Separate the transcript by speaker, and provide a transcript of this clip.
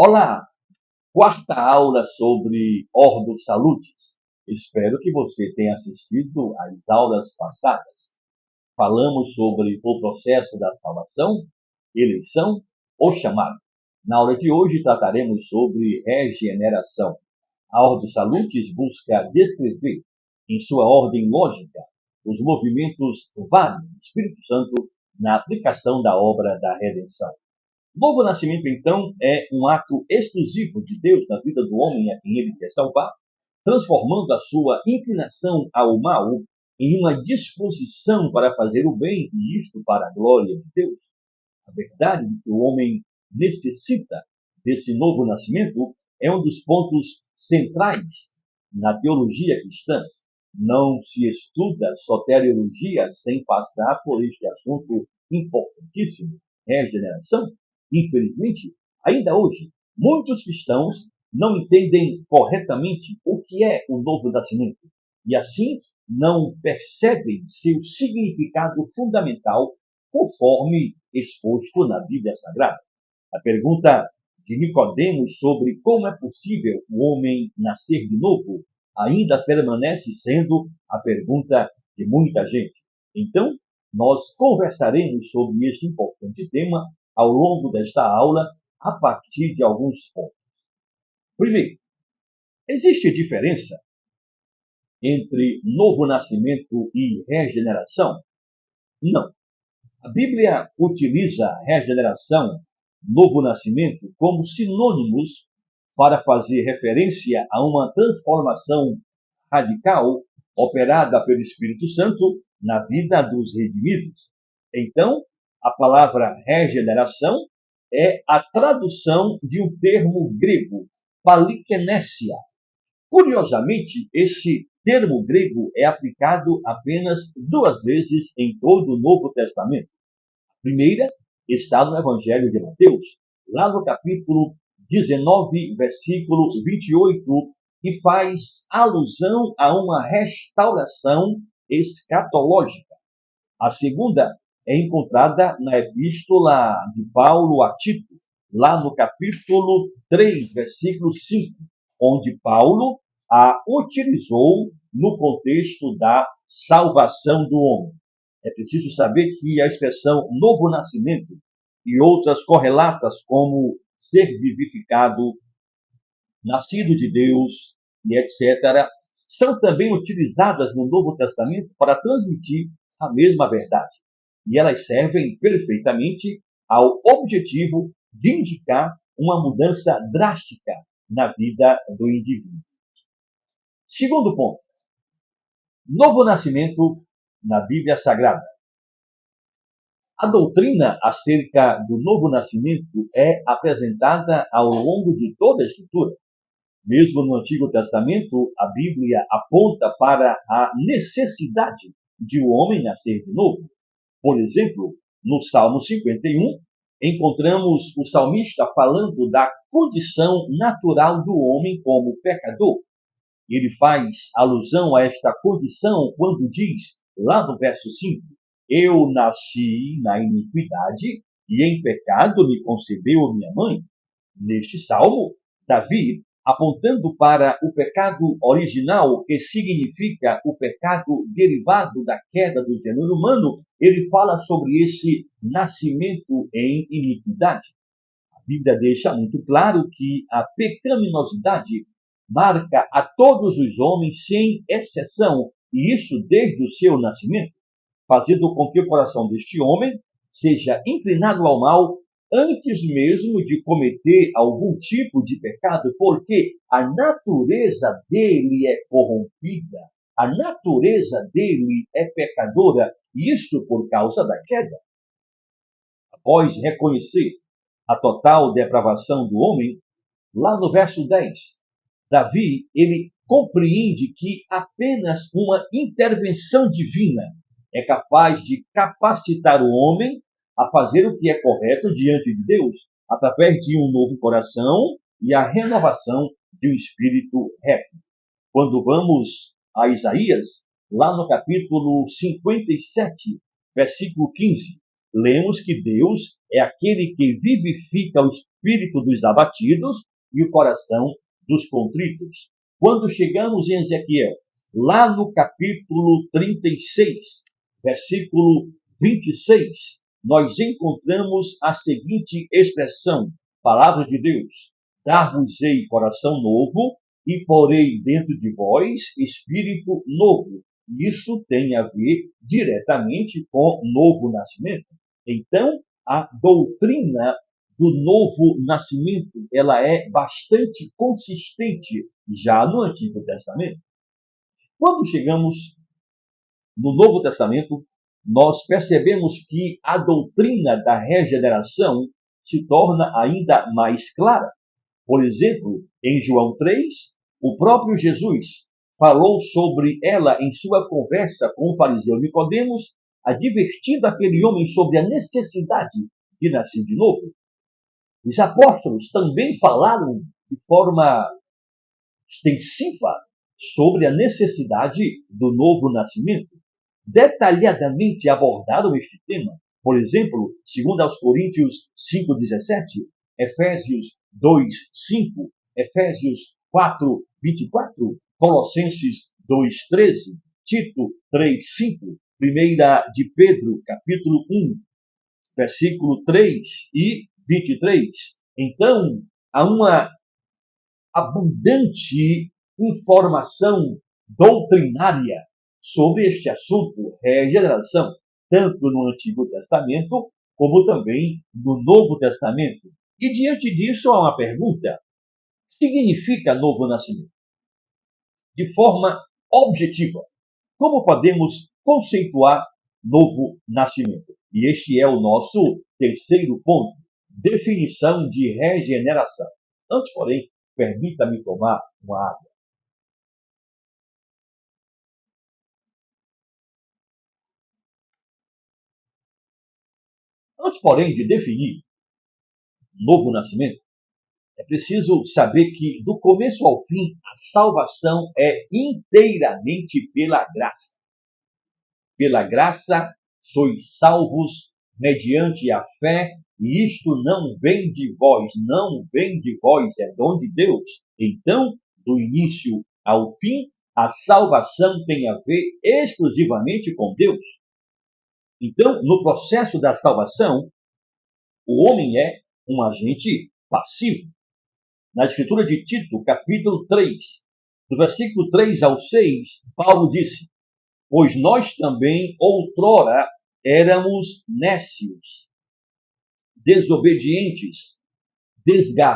Speaker 1: Olá, quarta aula sobre Ordo Salutis. Espero que você tenha assistido às aulas passadas. Falamos sobre o processo da salvação, eleição ou chamado. Na aula de hoje trataremos sobre regeneração. A Ordo Salutis busca descrever, em sua ordem lógica, os movimentos vários do Espírito Santo na aplicação da obra da redenção. O novo nascimento, então, é um ato exclusivo de Deus na vida do homem a quem ele quer salvar, transformando a sua inclinação ao mal em uma disposição para fazer o bem, e isto para a glória de Deus. A verdade de que o homem necessita desse novo nascimento é um dos pontos centrais na teologia cristã. Não se estuda soteriologia sem passar por este assunto importantíssimo, regeneração. Infelizmente, ainda hoje, muitos cristãos não entendem corretamente o que é o novo nascimento e, assim, não percebem seu significado fundamental conforme exposto na Bíblia Sagrada. A pergunta de Nicodemos sobre como é possível o homem nascer de novo ainda permanece sendo a pergunta de muita gente. Então, nós conversaremos sobre este importante tema ao longo desta aula a partir de alguns pontos. Primeiro, existe diferença entre novo nascimento e regeneração? Não. A Bíblia utiliza regeneração, novo nascimento, como sinônimos para fazer referência a uma transformação radical operada pelo Espírito Santo na vida dos redimidos. Então, a palavra regeneração é a tradução de um termo grego, palikénesia. Curiosamente, esse termo grego é aplicado apenas duas vezes em todo o Novo Testamento. A primeira está no Evangelho de Mateus, lá no capítulo 19, versículo 28, que faz alusão a uma restauração escatológica. A segunda é encontrada na epístola de Paulo a Tito, lá no capítulo 3, versículo 5, onde Paulo a utilizou no contexto da salvação do homem. É preciso saber que a expressão novo nascimento e outras correlatas como ser vivificado, nascido de Deus e etc., são também utilizadas no Novo Testamento para transmitir a mesma verdade. E elas servem perfeitamente ao objetivo de indicar uma mudança drástica na vida do indivíduo. Segundo ponto, novo nascimento na Bíblia Sagrada. A doutrina acerca do novo nascimento é apresentada ao longo de toda a Escritura. Mesmo no Antigo Testamento, a Bíblia aponta para a necessidade de o homem nascer de novo. Por exemplo, no Salmo 51, encontramos o salmista falando da condição natural do homem como pecador. Ele faz alusão a esta condição quando diz, lá no verso 5, eu nasci na iniquidade e em pecado me concebeu minha mãe. Neste salmo, Davi, apontando para o pecado original, que significa o pecado derivado da queda do gênero humano, ele fala sobre esse nascimento em iniquidade. A Bíblia deixa muito claro que a pecaminosidade marca a todos os homens sem exceção, e isso desde o seu nascimento, fazendo com que o coração deste homem seja inclinado ao mal antes mesmo de cometer algum tipo de pecado, porque a natureza dele é corrompida, a natureza dele é pecadora, isso por causa da queda. Após reconhecer a total depravação do homem, lá no verso 10, Davi, ele compreende que apenas uma intervenção divina é capaz de capacitar o homem a fazer o que é correto diante de Deus, através de um novo coração e a renovação de um espírito reto. Quando vamos a Isaías, lá no capítulo 57, versículo 15, lemos que Deus é aquele que vivifica espírito dos abatidos e o coração dos contritos. Quando chegamos em Ezequiel, lá no capítulo 36, versículo 26, nós encontramos a seguinte expressão, palavra de Deus: dar-vos-ei coração novo e porei dentro de vós espírito novo. Isso tem a ver diretamente com novo nascimento. Então, a doutrina do novo nascimento, ela é bastante consistente já no Antigo Testamento. Quando chegamos no Novo Testamento, nós percebemos que a doutrina da regeneração se torna ainda mais clara. Por exemplo, em João 3, o próprio Jesus falou sobre ela em sua conversa com o fariseu Nicodemos, advertindo aquele homem sobre a necessidade de nascer de novo. Os apóstolos também falaram de forma extensiva sobre a necessidade do novo nascimento. Detalhadamente abordaram este tema. Por exemplo, 2 Coríntios 5,17, Efésios 2,5, Efésios 4,24, Colossenses 2,13, Tito 3,5, 1 de Pedro, capítulo 1, versículo 3 e 23. Então, há uma abundante informação doutrinária sobre este assunto, regeneração, tanto no Antigo Testamento como também no Novo Testamento. E diante disso há uma pergunta: o que significa novo nascimento? De forma objetiva, como podemos conceituar novo nascimento? E este é o nosso terceiro ponto, definição de regeneração. Antes, porém, permita-me tomar uma água. Antes, porém, de definir novo nascimento, é preciso saber que, do começo ao fim, a salvação é inteiramente pela graça. Pela graça sois salvos mediante a fé, e isto não vem de vós, não vem de vós, é dom de Deus. Então, do início ao fim, a salvação tem a ver exclusivamente com Deus. Então, no processo da salvação, o homem é um agente passivo. Na escritura de Tito, capítulo 3, do versículo 3 ao 6, Paulo disse: pois nós também outrora éramos nécios, desobedientes, desgarrados,